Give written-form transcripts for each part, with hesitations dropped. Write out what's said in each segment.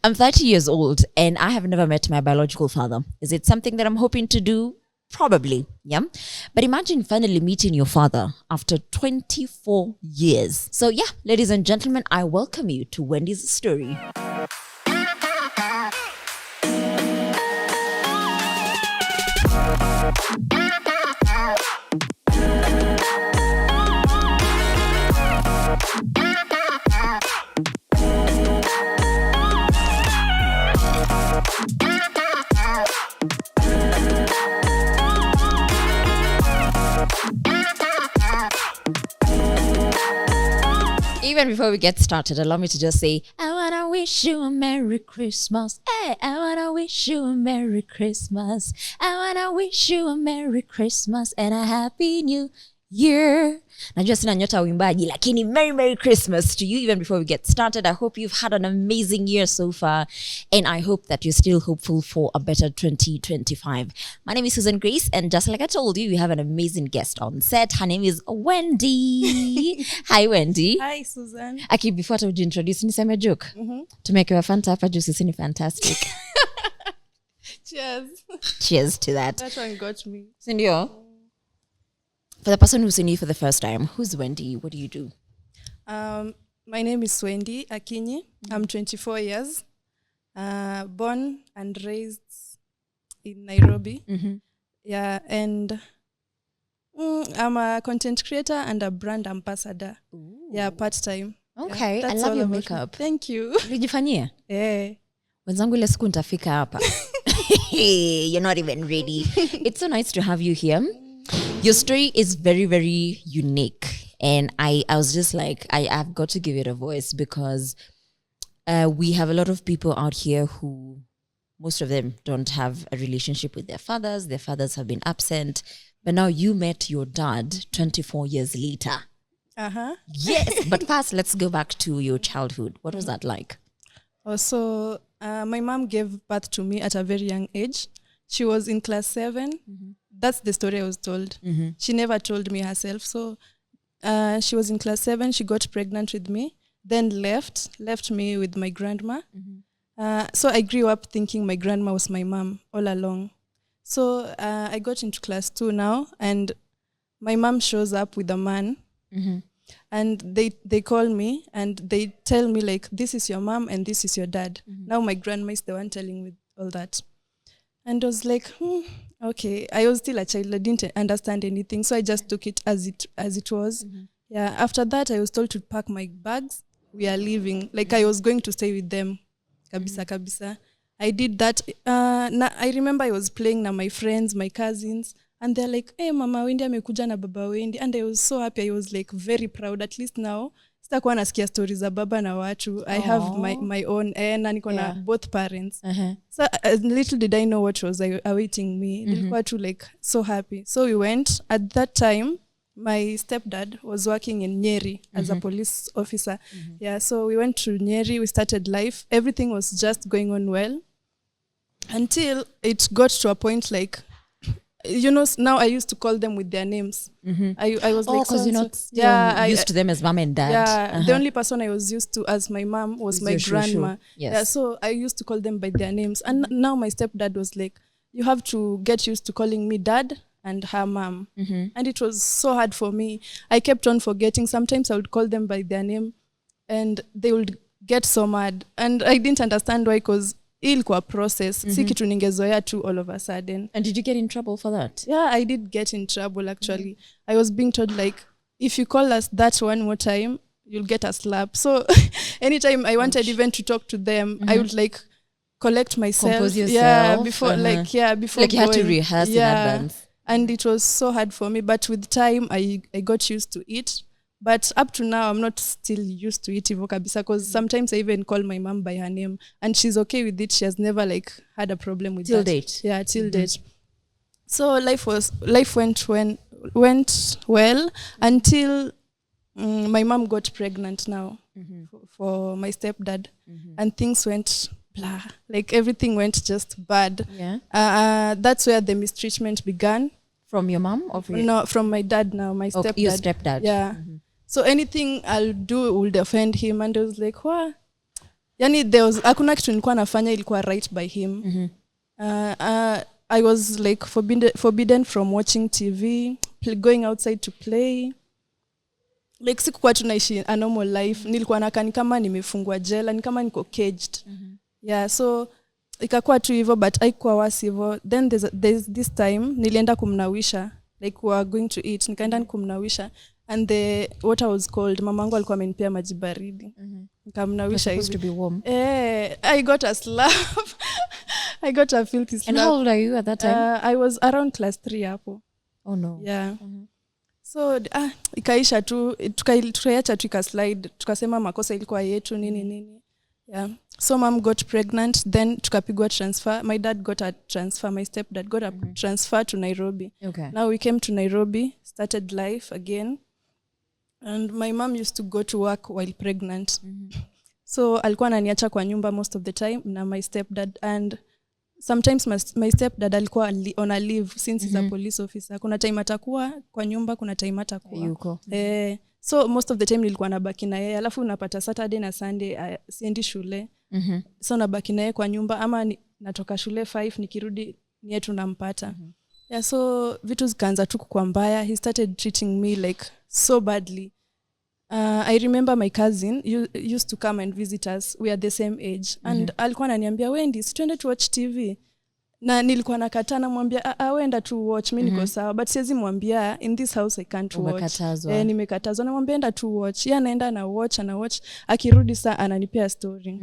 I'm 30 years old and I have never met my biological father. Is it something that I'm hoping to do? Probably, yeah. But imagine finally meeting your father after 24 years. So yeah, ladies and gentlemen, I welcome you to Wendy's story. Even before we get started, allow me to just say, I want to wish you a Merry Christmas. Hey, I want to wish you a Merry Christmas. I want to wish you a Merry Christmas and a Happy New Year. Najua sina nyota uimbaji, lakini Merry Christmas to you. Even before we get started, I hope you've had an amazing year so far. And I hope that you're still hopeful for a better 2025. My name is Susan Grace. And just like I told you, we have an amazing guest on set. Her name is Wendy. Hi, Wendy. Hi, Susan. Aki, before I would introduce, niseme joke. Tumekewa Fanta hapa juu sisi ni fantastic. Cheers. Cheers to that. That one got me. Sindio? For the person who's seen you for the first time, who's Wendy? What do you do? My name is Wendy Kikiiee. I'm 24 years. Born and raised in Nairobi. Yeah, and I'm a content creator and a brand ambassador. Ooh. Yeah, part-time. Okay, yeah, I love your makeup. Thank you. Ulijifanyia? Yeah. Wenzangu ile siku nitafika hapa. You're not even ready. It's so nice to have you here. Your story is very, very unique. And I was just like, I've got to give it a voice because we have a lot of people out here who, most of them don't have a relationship with their fathers. Their fathers have been absent. But now you met your dad 24 years later. Yes. But first, let's go back to your childhood. What was that like? Also, my mom gave birth to me at a very young age. She was in class 7. That's the story I was told. She never told me herself. So she was in class 7. She got pregnant with me, then left me with my grandma. So I grew up thinking my grandma was my mom all along. So I got into class 2 now, and my mom shows up with a man. And they call me and they tell me, like, this is your mom and this is your dad. Now my grandma is the one telling me all that. And I was like, okay. I was still a child. I didn't understand anything. So I just took it as it was. Yeah. After that, I was told to pack my bags. We are leaving. Like, I was going to stay with them. Kabisa. I did that. I remember I was playing na my friends, my cousins. And they're like, hey, Mama Wendy amekuja na Baba Wendy. And I was so happy. I was like very proud. At least now, sitakuwa nasikia stories za baba na watu. I have my own. Na niko na both parents. So little did I know what was awaiting me. Nilikuwa too like so happy. So we went. At that time, my stepdad was working in Nyeri as a police officer. Yeah, so we went to Nyeri. We started life. Everything was just going on well. Until it got to a point like, you know, now I used to call them with their names. I was like, because you're not used to them as mom and dad. Yeah, the only person I was used to as my mom was my grandma. Yes. Yeah, so I used to call them by their names. And now my stepdad was like, you have to get used to calling me dad and her mom. And it was so hard for me. I kept on forgetting. Sometimes I would call them by their name and they would get so mad. And I didn't understand why, because ilikuwa process. Si kitu ningezoea tu all of a sudden. And did you get in trouble for that? Yeah, I did get in trouble actually. I was being told, like, if you call us that one more time, you'll get a slap. So anytime I wanted even to talk to them, I would like collect myself. Compose yourself. Yeah, before before like you had to rehearse in advance. And it was so hard for me. But with time, I got used to it. But up to now, I'm not still used to it hivyo kabisa, because sometimes I even call my mom by her name and she's okay with it. She has never like had a problem with till that. Date. Yeah, till date. So life went well until my mom got pregnant now for my stepdad, and things went blah. Like everything went just bad. Yeah. That's where the mistreatment began. From your mom or from No, from my dad now, my stepdad. Your stepdad. Yeah. So anything I'll do would offend him, and I was like, what? yani hakuna kitu nilikuwa nafanya ilikuwa right by him. I was like forbidden from watching TV, going outside to play. Like sikuwa tunaishi a normal life. Nilikuwa nakaa ni kama nimefungwa jela, ni kama niko caged. Yeah, so ikakuwa tu hivyo, but haikuwa wasi hivyo. Then there's this time nilienda kumnawisha, like we were going to eat, nikaenda kumnawisha, and the water was cold. Mamangu alikuwa amenipea maji baridi. Nikamnawisha hivi. Supposed to be warm. I got a slap. I got a filthy slap. And how old are you at that time? I was around class 3 hapo. Oh no. Yeah. So ikaisha tu, tukaiacha tu ikaslide, tukasema makosa ilikuwa yetu nini. Yeah. So mom got pregnant, then tukapigwa transfer. My dad got a transfer, my stepdad got a transfer to Nairobi. Okay. Now we came to Nairobi, started life again. And my mom used to go to work while pregnant. So alikuwa ananiacha kwa nyumba most of the time na my stepdad, and sometimes my stepdad alikuwa on a leave since he's a police officer. Kuna time atakuwa kwa nyumba, kuna time atakuwa yuko. So most of the time nilikuwa nabaki na yeye, alafu unapata Saturday na Sunday siendi shule. So nabaki na yeye kwa nyumba, ama natoka shule 5 nikirudi ni yetu nampata. Yeah, so vitu zikaanza tu kuwa mbaya. He started treating me like so badly. I remember my cousin used to come and visit us. We are the same age. And alikuwa ananiambia, Wendy, si tuende to watch TV. Na nilikuwa nakataa, namwambia wenda to watch, mimi niko sawa, but siwezi mwambia in this house I can't watch. Nimekatazwa. Namwambia enda to watch. Yeye anaenda na watch, akirudi saa ananipea story.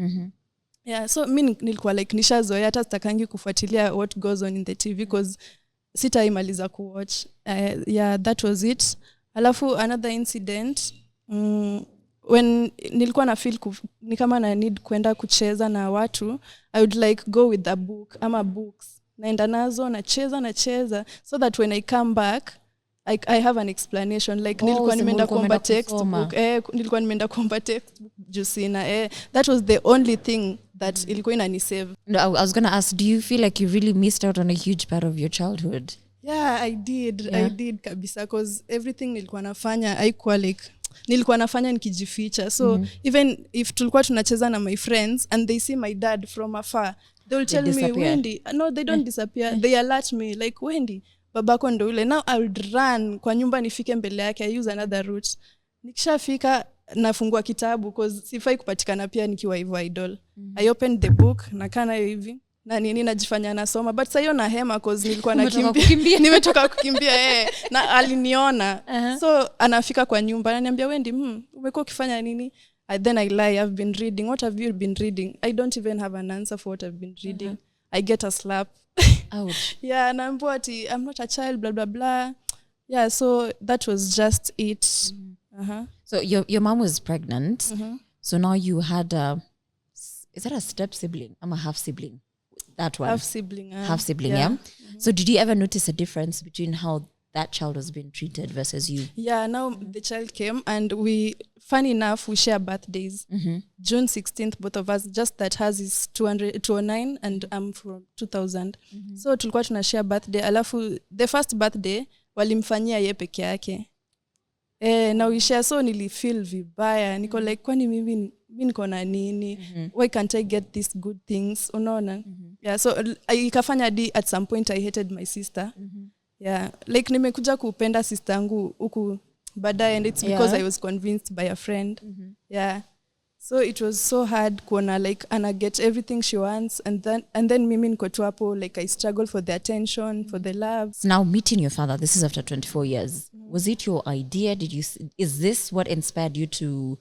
Yeah, so mimi nilikuwa like nishazoea, hata sitakangi kufuatilia what goes on in the TV because sitaimaliza ku watch. Yeah, that was it. Alafu another incident, when nilikuwa na feel ni kama na need kwenda kucheza na watu, I would like go with the book ama books, naenda nazo nacheza so that when I come back I have an explanation, like nilikuwa nimeenda kuomba textbook, nilikuwa nimeenda kuomba textbook jusina, that was the only thing that ilikuwa inanisave. No, I was going to ask, do you feel like you really missed out on a huge part of your childhood? Yeah, I did kabisa, because everything nilikuwa nafanya haikuwa like nilikuwa nafanya nikijificha. So even if tulikuwa tunacheza na my friends and they see my dad from afar, they will tell me, Wendy, no, they don't disappear. They alert me like, Wendy, babako ndo ule. Now I would run kwa nyumba nifike mbele yake. I use another route. Nikishafika nafungua kitabu because sifai kupatikana pia nikiwa hivyo idol. I opened the book, nakaa nayo hivi na nini najifanya nasoma, but sasa hiyo na hema cause nilikuwa nakimbia. Nimetoka kukimbia na aliniona. So anafika kwa nyumba ananiambia, Wendy, umekuwa ukifanya nini? Then I lie, I've been reading. What have you been reading? I don't even have an answer for what I've been reading. I get a slap. Ouch. Yeah, naambiwa ati I'm not a child, blah blah blah. Yeah, so that was just it. So your mom was pregnant. So now you had is that a step sibling? I'm a half sibling. That one. Half sibling. Yeah. So did you ever notice a difference between how that child was being treated versus you? Yeah, now the child came and funny enough, we share birthdays. June 16th, both of us, just that hers is 209 and I'm from 2000. So tulikuwa tunashare birthday. Alafu the first birthday walimfanyia ye peke yake. Na we share, so nilifeel vibaya. Niko like, kwani mimi niko na nini? Why can't I get these good things? Unaona? Yeah, so ikafanya di at some point I hated my sister. Yeah, like nimekuja kupenda sister yangu huku baadaye, and it's because I was convinced by a friend. Yeah. So it was so hard kuona like ana get everything she wants, and then mimi niko tu hapo like I struggle for the attention, for the love. So now meeting your father, this is after 24 years. Was it your idea? Is this what inspired you to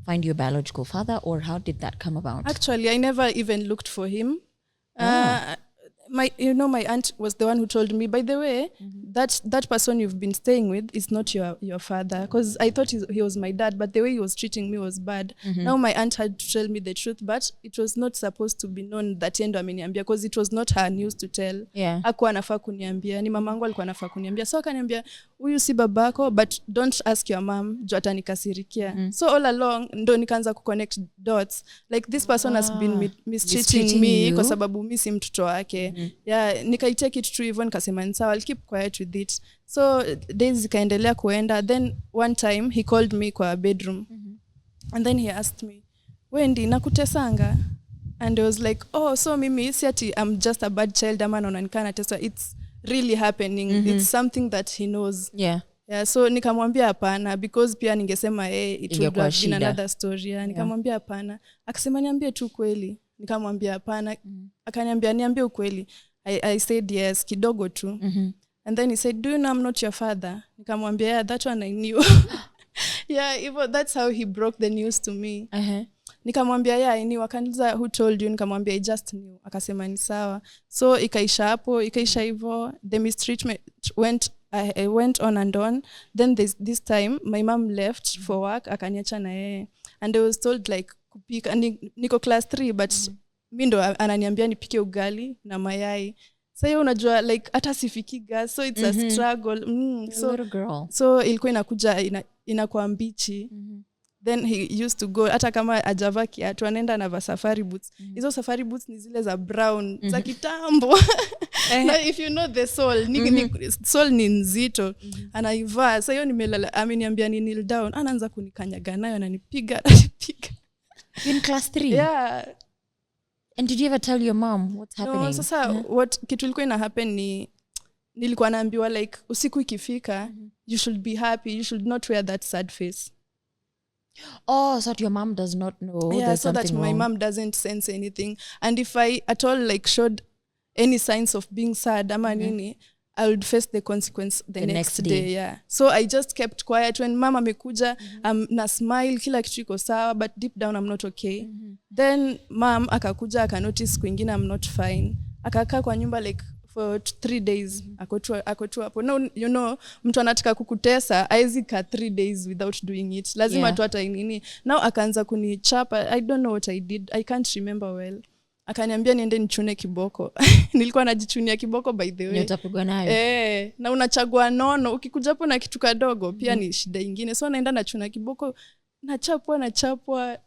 find your biological father, or how did that come about? Actually, I never even looked for him. My aunt was the one who told me, by the way, that person you've been staying with is not your father, because I thought he was my dad, but the way he was treating me was bad. Now my aunt had to tell me the truth, but it was not supposed to be known that yendo ameniambia, because it was not her news to tell. Hakuwa anafaa kuniambia, ni mamangu alikuwa anafaa kuniambia. So akaniambia, huyu si babako, but don't ask your mom, juu atanikasirikia. So all along ndo nikaanza kuconnect dots, like this person has been mistreating me kwa sababu mimi si mtoto wake. Yeah, nikaitake it true hivyo, nikasema ni sawa, I'll keep quiet with it. So days zikaendelea kuenda. Then one time he called me kwa bedroom, and then he asked me, Wendy nakutesanga. And I was like, oh, so mimi si ati I'm just a bad child ama naonekana nateswa. It's really happening. It's something that he knows. Yeah. Yeah, so nikamwambia hapana because pia ningesema it would have been another story. Yeah, nikamwambia hapana. Akasema niambie tu kweli. Nikamwambia hapana. Akaniambia niambie ukweli. I said yes, kidogo tu. And then he said, do you know I'm not your father? Nikamwambia, yeah, that one I knew. Yeah, that's how he broke the news to me. Nikamwambia, yeah, I knew. Akaniuliza, who told you? Nikamwambia, I just knew. Akasema ni sawa. So ikaisha hivyo. The mistreatment went on and on. Then this time my mom left for work, akaniacha na yeye. And I was told like kupika, niko class 3 but mimi ndo ananiambia nipike ugali na mayai. So hiyo unajua like hata sifiki gas, so it's a struggle. So ilikuwa inakuwa mbichi. Then he used to go hata kama ajava kiatu anaenda na safari boots. Hizo safari boots ni zile za brown za kitambo. Na if you know the sole, sole ni nzito. Anaivaa. So hiyo nimelala ameniambia ni kneel down. Anaanza kunikanyaga nayo ananipiga. In class 3? Yeah. And did you ever tell your mom what's happening? No, sasa kitu ilikuwa ina happen ni nilikuwa naambiwa like usiku ikifika, you should be happy, you should not wear that sad face. Oh, so that your mom does not know. Yeah, so that my mom doesn't sense anything. And if I at all like showed any signs of being sad, ama nini, I would face the consequence the next day. Yeah. So I just kept quiet. When mama amekuja, na smile, kila kitu iko sawa, but deep down I'm not okay. Then mom akakuja akanotice kwingine I'm not fine. Akakaa kwa nyumba like for 3 days. Akotu hapo. Now, you know, mtu anataka kukutesa, haizi ka 3 days without doing it. Lazima tu hata nini. Now akaanza kunichapa. I don't know what I did. I can't remember well. Akaniambia niende nichune kiboko. Nilikuwa najichunia kiboko by the way. Utapigwa nayo. Na unachagua nono. Ukikuja hapo na kitu kadogo pia ni shida nyingine. So naenda nachuna kiboko, nachapwa.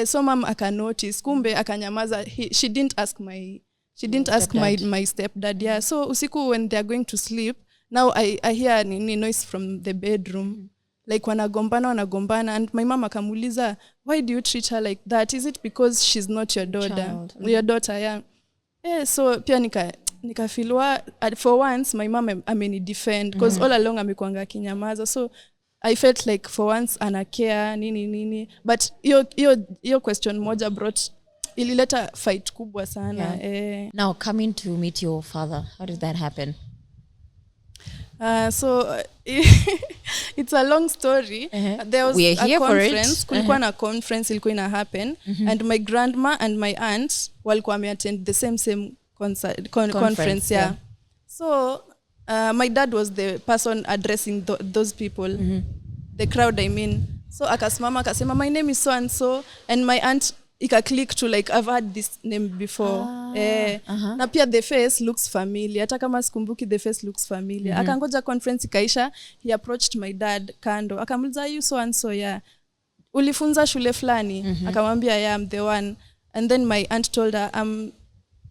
So mom akanotice. Kumbe akanyamaza. She didn't ask my stepdad. Yeah. So usiku when they are going to sleep, now I hear noise from the bedroom. Like wanagombana and my mama akamuuliza, why do you treat her like that? Is it because she's not your daughter? Your daughter, yeah. So pia nikafilwa for once my mom ameni defend because all along amekuanga kinyamaza. So I felt like for once ana care nini. But hiyo question moja brought ilileta fight kubwa sana. Now coming to meet your father, how did that happen? So it's a long story. There was we are here a conference. For it. Na conference ilikuwa ina happen and my grandma and my aunt walikuwa attend the same conference. Yeah. So my dad was the person addressing those people, the crowd I mean. So akasimama akasema my name is so and so, and my aunt click to like I've heard this name before. Na pia the face looks familiar. Hata kama sikumbuki the face looks familiar. Akangoja conference ikaisha, he approached my dad kando. Akamuliza you so and so, yeah. Ulifunza shule fulani? Akamwambia yeah, I'm the one. And then my aunt told her I'm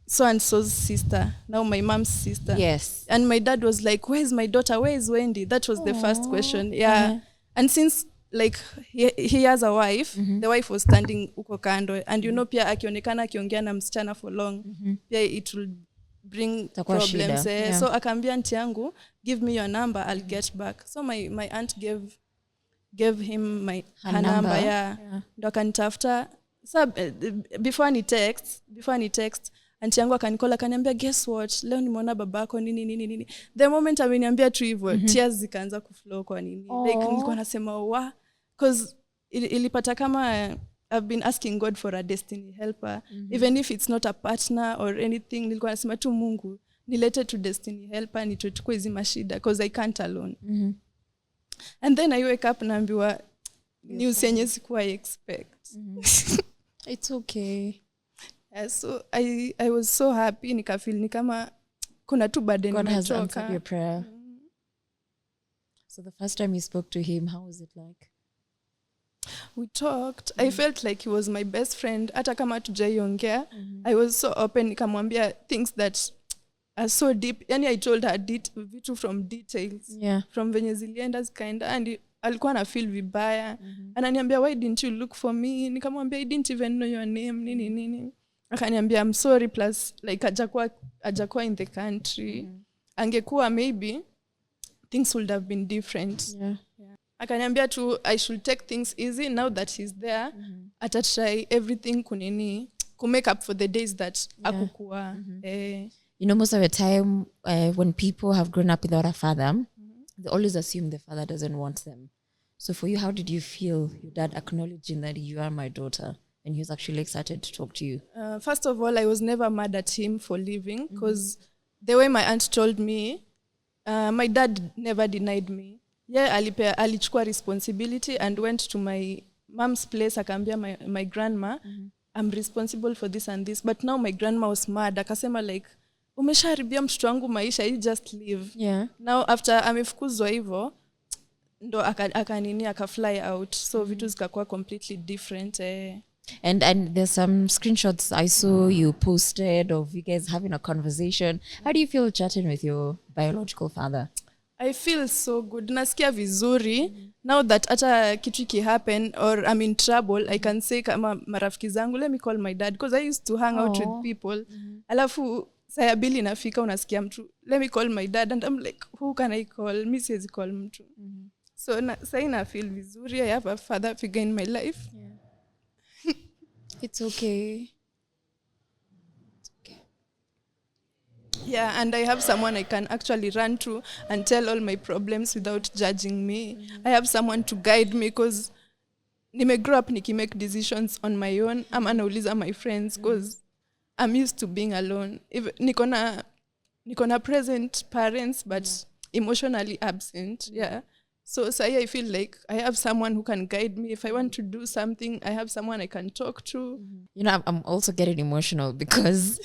so and so's sister. Now my mom's sister. Yes. And my dad was like, where's my daughter? Where is Wendy? That was the first question. Yeah. And since like he has a wife, the wife was standing uko kando, and you know pia akionekana akiongea na msichana for long, pia it will bring problems. So akaambia aunti yangu, give me your number, I'll get back. So my aunt gave him her number. Yeah. Ndo akanitafuta. So before ni text aunti yangu akanikola akaniambia, guess what, leo nimeona babako nini. The moment ameniambia tu hivyo, tears zikaanza kuflow kwa nini. Like nilikuwa nasema because ilipata kama I've been asking God for a destiny helper, even if it's not a partner or anything. Nilikuwa nasema tu Mungu nilete to destiny helper nitochukue hizi mashida because I can't alone. And then I wake up naambiwa news yenye sikuwa expect. It's okay. So I was so happy, nikafeel ni kama kuna tu burden God has answered your prayer. So the first time you spoke to him, how was it like? We talked. I felt like he was my best friend. Hata kama tujaiongea, I was so open, nikamwambia things that are so deep. Yani I told her vitu from details. Yeah. From venye zilienda zikaenda, and alikuwa na feel vibaya. Ananiambia, why didn't you look for me? Nikamwambia, I didn't even know your name, nini. Akaniambia, I'm sorry, plus like ajakuwa in the country. Angekuwa maybe things would have been different. Yeah. Akaniambia tu I should take things easy now that he's there. Atatry everything to make up for the days that akukuwa. You know, most of the time when people have grown up without a father, they always assume the father doesn't want them. So for you, how did you feel your dad acknowledging that you are my daughter and he was actually excited to talk to you? First of all, I was never mad at him for leaving because the way my aunt told me, my dad never denied me. Yeah, alichukua responsibility and went to my mom's place. Akaambia my grandma, I'm responsible for this and this. But now my grandma was mad. Akasema like, umeshaharibia mtoto wangu maisha, you just leave. Yeah. Now after amefukuzwa hivyo, ndo aka-fly out. So vitu zikakuwa completely different. And there's some screenshots I saw you posted of you guys having a conversation. How do you feel chatting with your biological father? I feel so good. Nasikia vizuri. Now that hata kitu kihappen or I'm in trouble, I can say kama marafiki zangu, let me call my dad. Because I used to hang out with people. Alafu saya bili inafika unasikia mtu, let me call my dad. And I'm like, who can I call? Mi siwezi call mtu. So sai na feel vizuri. I have a father figure in my life. Yeah. It's okay. Yeah, and I have someone I can actually run to and tell all my problems without judging me. I have someone to guide me because nime grow up make decisions on my own. I'm anauliza my friends because I'm used to being alone. Niko na present parents but emotionally absent. Yeah. So I feel like I have someone who can guide me. If I want to do something, I have someone I can talk to. You know, I'm also getting emotional because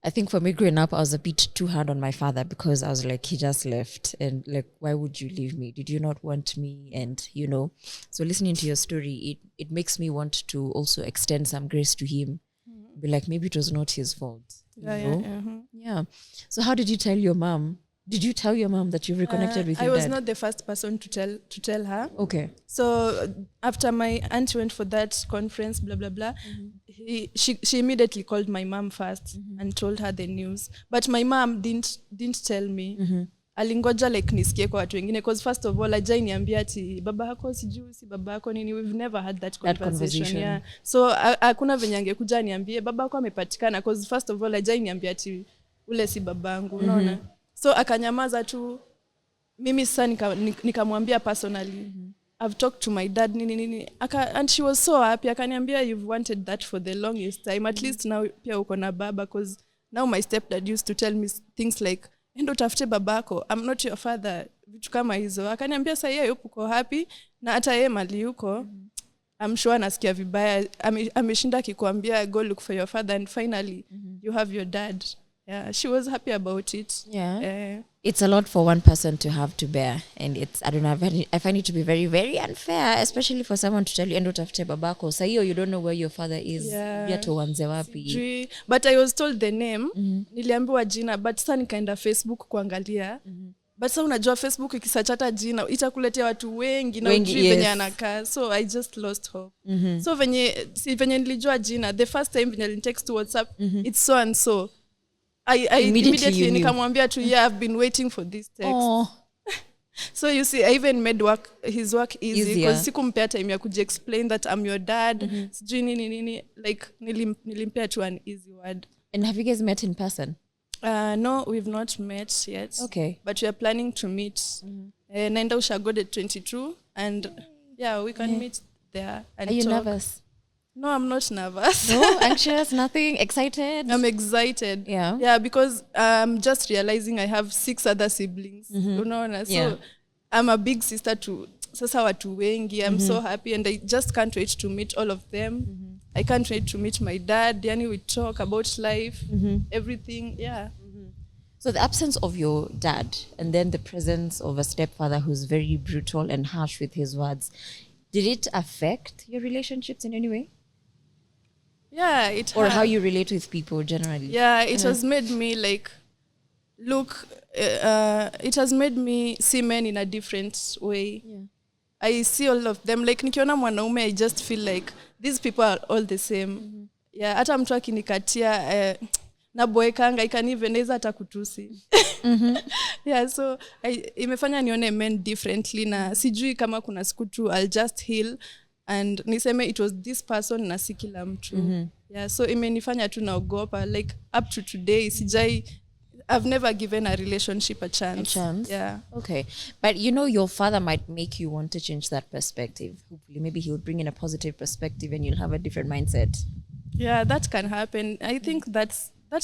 I think for me growing up, I was a bit too hard on my father because I was like, he just left. And like, why would you leave me? Did you not want me? And, you know, so listening to your story, it makes me want to also extend some grace to him. Be like, maybe it was not his fault. Yeah. So how did you tell your mom? Did you tell your mom that you reconnected with your dad? I was not the first person to tell her. Okay. So after my aunt went for that conference, blah, blah, blah, she immediately called my mom first and told her the news. But my mom didn't tell me. Alingoja like nisikie kwa watu wengine because first of all ajai niambia ati baba yako sijui si baba yako nini. We've never had that conversation. Yeah. So hakuna venye angekuja niambie baba yako amepatikana because first of all ajai niambia ati ule si babangu, unaona? So akanyamaza tu. Mimi sasa nikamwambia personally, I've talked to my dad nini. And she was so happy. Akaniambia you've wanted that for the longest time. At least now pia uko na baba because now my stepdad used to tell me things like, endo tafute babako, I'm not your father. Vitu kama hizo. Akaniambia sasa yeye uko happy na hata yeye mali yuko. I'm sure anasikia vibaya. Ameshinda kikwambia go look for your father and finally you have your dad. Yeah, she was happy about it. Yeah. It's a lot for one person to have to bear. And it's, I don't know, I find it to be very, very unfair, especially for someone to tell you, endo tafute babako. Sa hiyo, you don't know where your father is. Yeah. Yato wanze wapi. But I was told the name. Niliambiwa jina, but sasa nikaenda Facebook kuangalia. But sasa unajua Facebook ikisachata jina, itakuletea watu wengi na ujui venye anakaa. So I just lost hope. So venye nilijua jina, the first time venye nilitext to WhatsApp, it's so and so. I immediately nikamwambia tu, yeah, I've been waiting for this text. Oh. So you see, I even made his work easy because sikumpea time ya kuji-explain that I'm your dad. Sijui nini. Like, nilimpea tu an easy word. And have you guys met in person? No, we've not met yet. Okay. But we are planning to meet. Naenda Ushagode 22. And yeah, we can meet there and Are you talk. nervous? No, I'm not nervous. No, anxious, nothing, excited? I'm excited. Yeah. Yeah, because I'm just realizing I have 6 other siblings. Unaona? So I'm a big sister to sasa watu wengi. I'm so happy and I just can't wait to meet all of them. I can't wait to meet my dad. Yani we talk about life, everything. Yeah. So the absence of your dad and then the presence of a stepfather who's very brutal and harsh with his words, did it affect your relationships in any way? Yeah, it or how you relate with people generally? Yeah, it has made me like look. It has made me see men in a different way. Yeah. I see all of them. Like nikiona mwanaume, I just feel like these people are all the same. Yeah, hata mtu akinikatia na boekanga, I can even eza hata kutusi. Yeah, so imefanya nione men differently na sijui kama kuna siku tu I'll just heal and niseme it was this person na si kila mtu. Yeah, so imenifanya tu naogopa. Like up to today, I've never given a relationship a chance. Yeah. Okay. But you know, your father might make you want to change that perspective. Hopefully, maybe he would bring in a positive perspective and you'll have a different mindset. Yeah, that can happen. I think that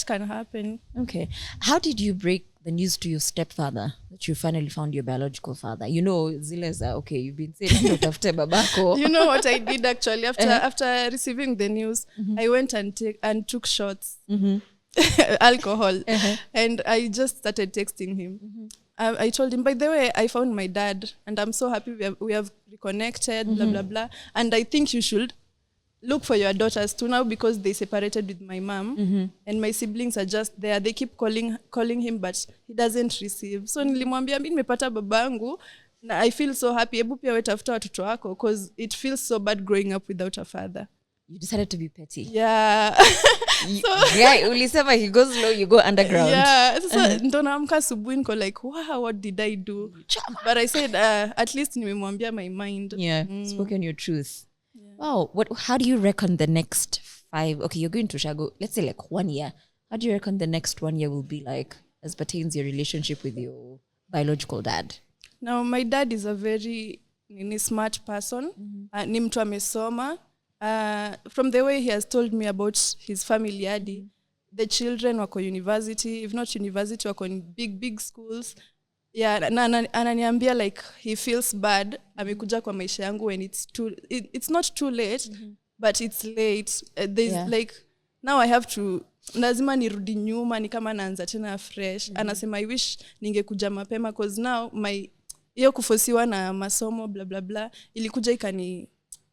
can happen. Okay. How did you break the news to your stepfather that you finally found your biological father? You know, Zileza, okay, you've been saying not after babako. You know what I did actually? After receiving the news, I went and took shots. Alcohol. And I just started texting him. I told him, by the way, I found my dad and I'm so happy we have reconnected, blah, blah, blah. And I think you should look for your daughters too now because they separated with my mom and my siblings are just there. They keep calling him, but he doesn't receive. So nilimwambia mimi nimepata babangu na I feel so happy. Ebu pia wetafuta watoto wako because it feels so bad growing up without a father. You decided to be petty. Yeah. Yeah, ulisema he goes low, you go underground. Yeah. So ndo naamka asubuhi niko like, wow, what did I do? But I said, at least nimemwambia my mind. Yeah, spoken your truth. Yeah. Wow. How do you reckon the next 5? Okay, you're going to Shago, let's say like 1 year. How do you reckon the next 1 year will be like as pertains your relationship with your biological dad? Now, my dad is a very smart person. Ni mtu amesoma. From the way he has told me about his family hadi, the children wako university, if not university, wako in big schools. Yeah, ananiambia like he feels bad amekuja kwa maisha yangu when it's not too late, but it's late. There's like now I have to lazima nirudi nyuma ni kama naanza tena fresh. Anasema I wish ningekuja mapema cause now my hiyo kufosiwa na masomo blah blah blah ilikuja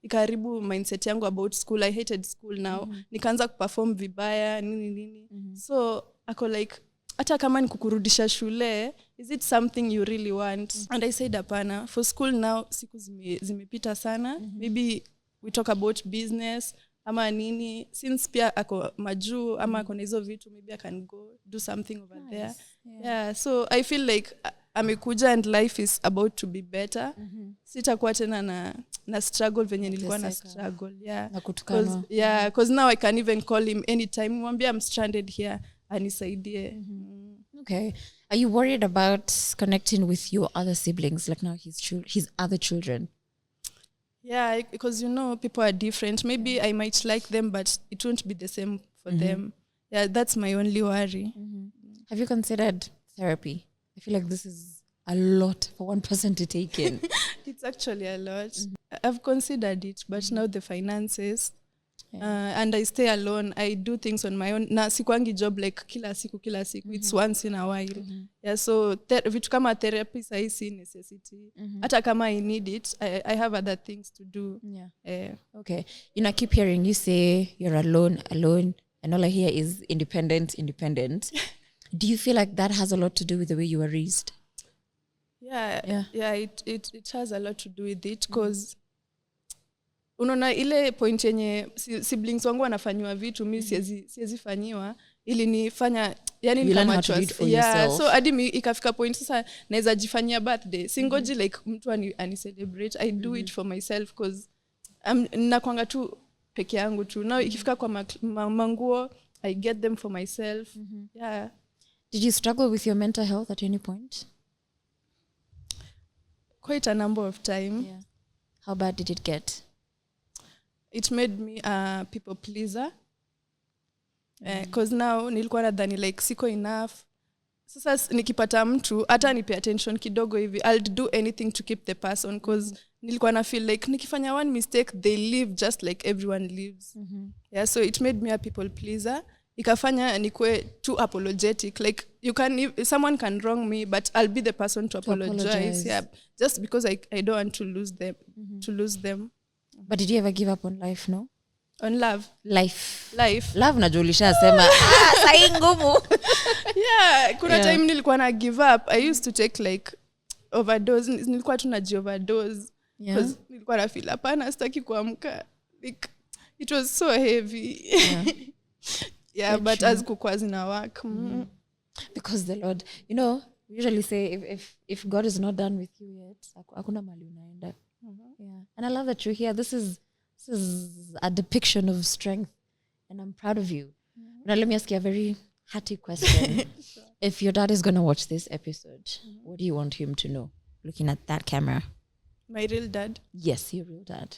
ikaribu mindset yangu about school. I hated school now. Nikaanza kuperform vibaya nini. So ako like hata kama nikukurudisha shule, is it something you really want? And I said hapana. For school now siku zimepita sana. Maybe we talk about business ama nini. Since pia ako majuu ama ako na hizo vitu, maybe I can go do something over there. Yeah, so I feel like amekuja and life is about to be better. Sitakuwa tena na struggle venye nilikuwa na struggle. Yeah. Cause now I can even call him anytime. Mwambie I'm stranded here. Anisaidie. Okay. Are you worried about connecting with your other siblings, like now his other children? Yeah, because you know people are different. Maybe I might like them, but it won't be the same for them. Yeah, that's my only worry. Have you considered therapy? I feel like this is a lot for one person to take in. It's actually a lot. I've considered it, but now the finances. And I stay alone. I do things on my own. Na sikwangi job like kila siku. It's once in a while. Yeah, so vitu kama therapy saisi necessity. Hata kama I need it, I have other things to do. Yeah. Okay. You know, I keep hearing you say you're alone, and all I hear is independent. Do you feel like that has a lot to do with the way you were raised? Yeah. It has a lot to do with it because unaona ile point yenye siblings wangu wanafanywa vitu mimi siwezi fanyiwa ili nifanya yani ni kama so hadi mimi ikafika point sasa naweza jifanyia birthday singoji like mtu ani celebrate. I do it for myself because nakwanga tu peke yangu tu. Now ikifika kwa manguo I get them for myself. Yeah. Did you struggle with your mental health at any point? Quite a number of times. Yeah. How bad did it get? It made me a people pleaser. Because now nilikuwa nadhani like siko enough. Sasa nikipata mtu hata nipe attention kidogo hivi, I'll do anything to keep the person because nilikuwa na feel like nikifanya one mistake they live just like everyone lives. Yeah, so it made me a people pleaser. Ikafanya nikue too apologetic. Like someone can wrong me, but I'll be the person to apologize. Yeah, just because I don't want to lose them. But did you ever give up on life, no? On love? Life. Love najulisha sema sahi ngumu. Yeah, kuna time nilikuwa na give up. I used to take like overdose. Nilikuwa tu naji overdose. Yeah. Because nilikuwa na feel hapana sitaki kuamka. Like it was so heavy. Yeah, but as kukwa zina work. Because the Lord, you know, we usually say if God is not done with you yet, hakuna mali unaenda. Yeah. And I love that you're here. This is a depiction of strength, and I'm proud of you. Now let me ask you a very hearty question. Sure. If your dad is going to watch this episode, what do you want him to know? Looking at that camera. My real dad? Yes, your real dad.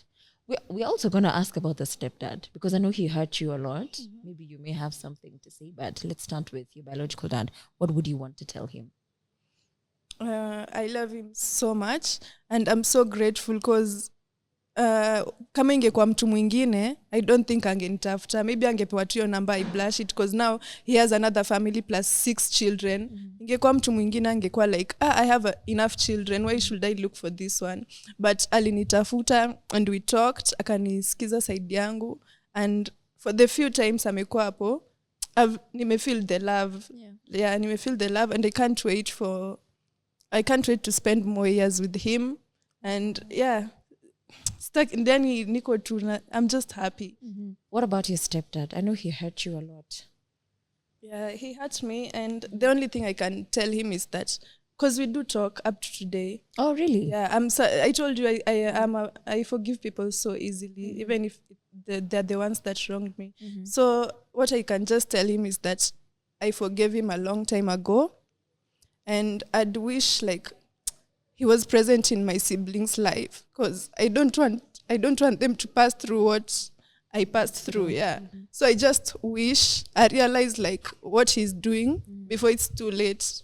We're also going to ask about the stepdad, because I know he hurt you a lot. Maybe you may have something to say, but let's start with your biological dad. What would you want to tell him? I love him so much, and I'm so grateful because kama ingekuwa mtu mwingine, I don't think angenitafuta. Maybe angepewa tu hiyo number, I blush it because now he has another family plus 6 children. Ingekuwa mtu mwingine angekuwa like, I have enough children, why should I look for this one? But alinitafuta and we talked, akanisikiza side yangu, and for the few times amekuwa hapo, nimefeel the love. Yeah, nimefeel the love, and I can't wait to spend more years with him. And yeah, I'm just happy. What about your stepdad? I know he hurt you a lot. Yeah, he hurt me, and the only thing I can tell him is that, because we do talk up to today. Oh, really? Yeah, I told you I forgive people so easily, even if they're the ones that wronged me. So what I can just tell him is that I forgave him a long time ago, and I'd wish like he was present in my siblings' life, because I don't want them to pass through what I passed through. Yeah. So I just wish I realize like what he's doing before it's too late.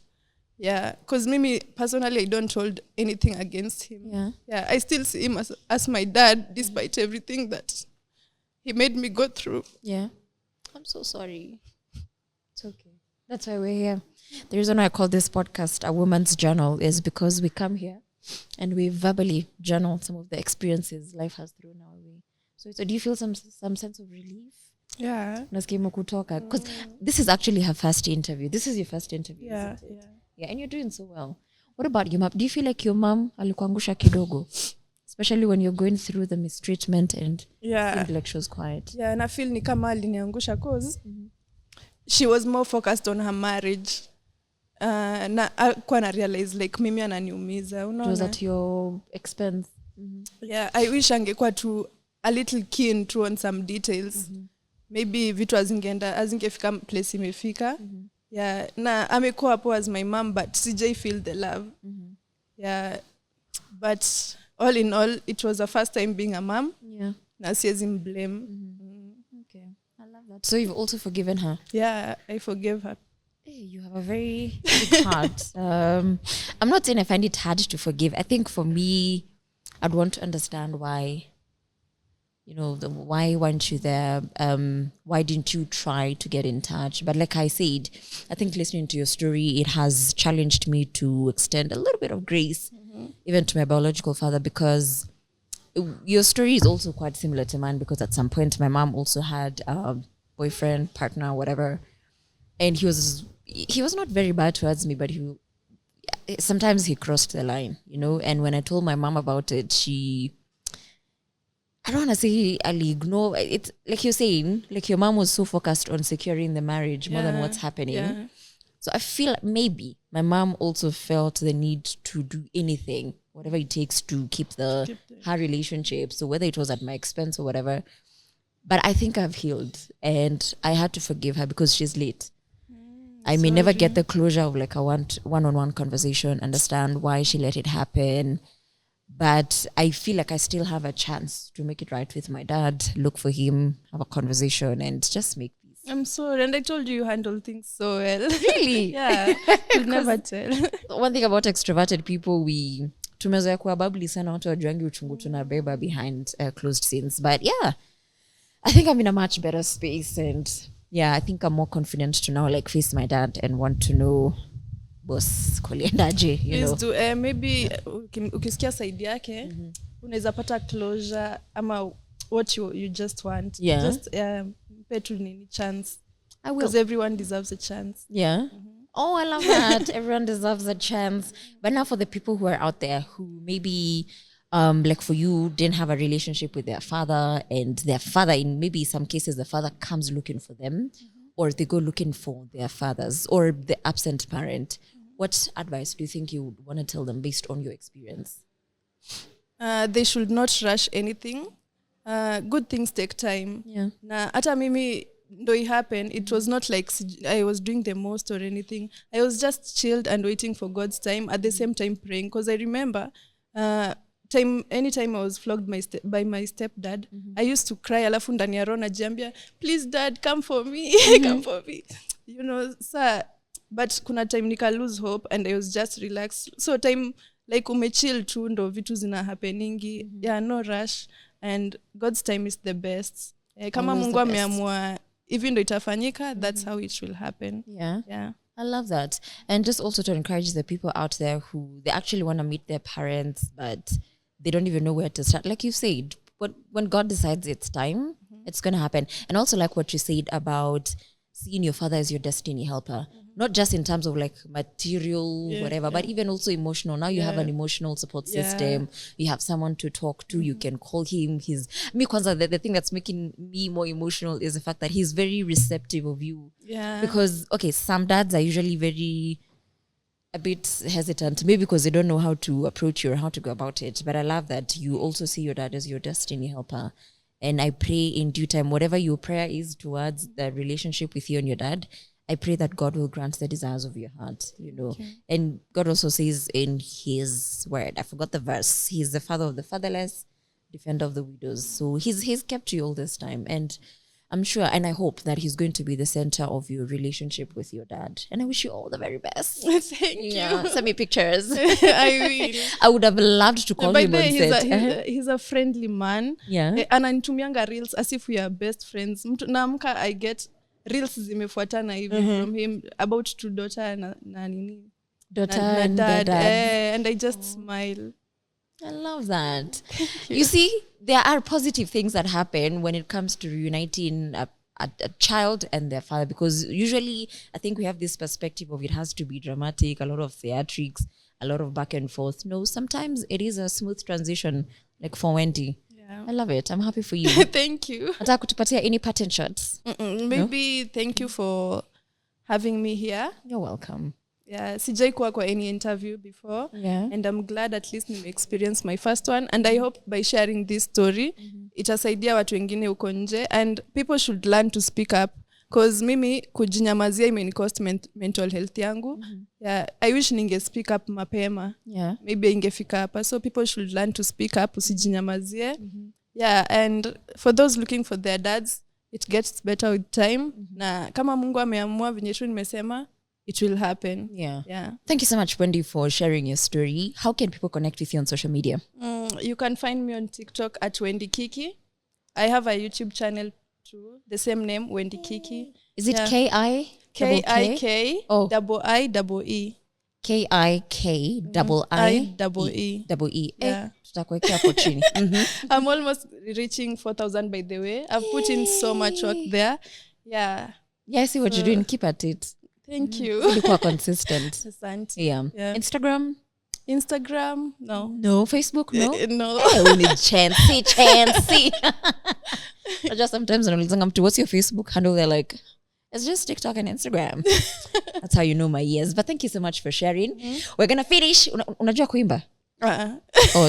Yeah, because me personally, I don't hold anything against him. Yeah, I still see him as my dad, despite everything that he made me go through. Yeah, I'm so sorry. It's okay. That's why we're here. The reason why I call this podcast A Woman's Journal is because we come here and we verbally journal some of the experiences life has thrown our way. So do you feel some sense of relief? Yeah. Because this is actually her first interview. This is your first interview, yeah, isn't it? Yeah, and you're doing so well. What about your mom? Do you feel like your mom alikuangusha kidogo? Especially when you're going through the mistreatment and seemed like she was quiet. Yeah, and I feel ni kama aliniangusha because she was more focused on her marriage. Na kwa na realize like mimi ananiumiza, unaona. It was at your expense. Yeah, I wish angekuwa tu a little keen to on some details. Maybe vitu azingefika place imefika. Yeah, na amekuwa hapo as my mom, but CJ feel the love. Yeah, but all in all, it was the first time being a mom. Yeah. Na siwezi blame. Okay, I love that. So you've also forgiven her? Yeah, I forgave her. Hey, you have a very big heart. I'm not saying I find it hard to forgive. I think for me, I'd want to understand why. You know, why weren't you there? Why didn't you try to get in touch? But like I said, I think listening to your story, it has challenged me to extend a little bit of grace, even to my biological father, because your story is also quite similar to mine, because at some point my mom also had a boyfriend, partner, whatever. And he was not very bad towards me, but sometimes he crossed the line, you know. And when I told my mom about it, I don't want to say I'll ignore it. Like you're saying, like your mom was so focused on securing the marriage more than what's happening. Yeah. So I feel like maybe my mom also felt the need to do anything, whatever it takes to keep her relationship. So whether it was at my expense or whatever, but I think I've healed, and I had to forgive her because she's late. I may never get the closure of like a one-on-one conversation, understand why she let it happen. But I feel like I still have a chance to make it right with my dad, look for him, have a conversation, and just make peace. I'm sorry. And I told you handle things so well. Really? Yeah. You'll never tell. One thing about extroverted people, tumezoea kuwa bubbly sana, watu wajuangi uchungu tunabeba behind closed scenes. But yeah, I think I'm in a much better space, and yeah, I think I'm more confident to now like face my dad and want to know boss kuliendaje, you know. Do maybe ukisikia side yake unaweza pata closure ama what you just want. Yeah. Just mpe tu nini chance. I will. Because everyone deserves a chance. Yeah. Oh, I love that. Everyone deserves a chance. But now for the people who are out there who maybe like for you, didn't have a relationship with their father, and their father, in maybe some cases, the father comes looking for them, or they go looking for their fathers, or the absent parent. What advice do you think you would want to tell them based on your experience? They should not rush anything. Good things take time. Yeah. Na hata mimi ndo it happened, it was not like I was doing the most or anything. I was just chilled and waiting for God's time, at the same time praying, because I remember anytime I was flogged by my stepdad, I used to cry, alafu ndani ya roho najiambia, please dad, come for me. Come for me, you know. Sir, but kuna time nika lose hope and I was just relaxed. So time like umechill tu ndo vitu zina happeningi. Yeah, no rush, and God's time is the best. Kama Mungu ameamua hivi ndo itafanyika, that's how it will happen. Yeah. I love that. And just also to encourage the people out there who they actually want to meet their parents, but they don't even know where to start. Like you said, when God decides it's time, it's going to happen. And also like what you said about seeing your father as your destiny helper, not just in terms of like material, whatever, but even also emotional. Now you have an emotional support system. You have someone to talk to. You can call him. The thing that's making me more emotional is the fact that he's very receptive of you. Yeah. Because, okay, some dads are usually a bit hesitant, maybe because they don't know how to approach you or how to go about it. But I love that you also see your dad as your destiny helper. And I pray in due time, whatever your prayer is towards the relationship with you and your dad, I pray that God will grant the desires of your heart, you know. Okay. And God also says in his word, I forgot the verse, he's the father of the fatherless, defender of the widows. So he's kept you all this time. And I'm sure, and I hope that he's going to be the center of your relationship with your dad. And I wish you all the very best. Thank you. Send me pictures. I will. I would have loved to call him on set. He's a friendly man. Yeah. Ananitumianga reels as if we are best friends. Naamka I get reels zimefuatana hivi from him about to daughter na nini. Daughter na and dad. dad. And I just smile. I love that. You see, there are positive things that happen when it comes to reuniting a child and their father, because usually I think we have this perspective of it has to be dramatic, a lot of theatrics, a lot of back and forth. No, sometimes it is a smooth transition, like for Wendy. Yeah. I love it. I'm happy for you. Thank you. Nataka kutupatia any pattern shots? Maybe thank you for having me here. You're welcome. Yeah, sijai kuwa kwa any interview before. Yeah. And I'm glad at least nime experience my first one. And I hope by sharing this story, itasaidia watu wengine uko nje. And people should learn to speak up. Because mimi kujinyamazia imeni cost mental health yangu. Yeah, I wish ninge speak up mapema. Yeah. Maybe ingefika hapa. So people should learn to speak up, usijinyamazie. Yeah, and for those looking for their dads, it gets better with time. Na kama Mungu ameamua venye tu nimesema, it will happen. Yeah. Thank you so much, Wendy, for sharing your story. How can people connect with you on social media? You can find me on TikTok at Wendy Kikiiee. I have a YouTube channel too, the same name, Wendy Kikiiee. Is it K-I? K-I-K double I double E. K-I-K double I double E. Yeah. I'm almost reaching 4,000 by the way. I've put in so much work there. Yeah. Yeah, I see what you're doing. Keep at it. Thank you. Really quite consistent. Yeah. Instagram? No. Facebook? No. No. Hey, we need chancy. Just sometimes when I'm up to what's your Facebook handle, they're like, it's just TikTok and Instagram. That's how you know my years. But thank you so much for sharing. We're gonna finish. Unajua kuimba?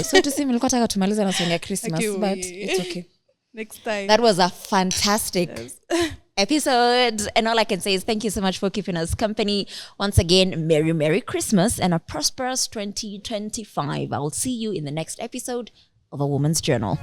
So to see me nataka tumaliza na song ya Christmas, but it's okay. Next time. That was a fantastic episode. And all I can say is thank you so much for keeping us company. Once again, Merry Christmas and a prosperous 2025. I'll see you in the next episode of A Woman's Journal.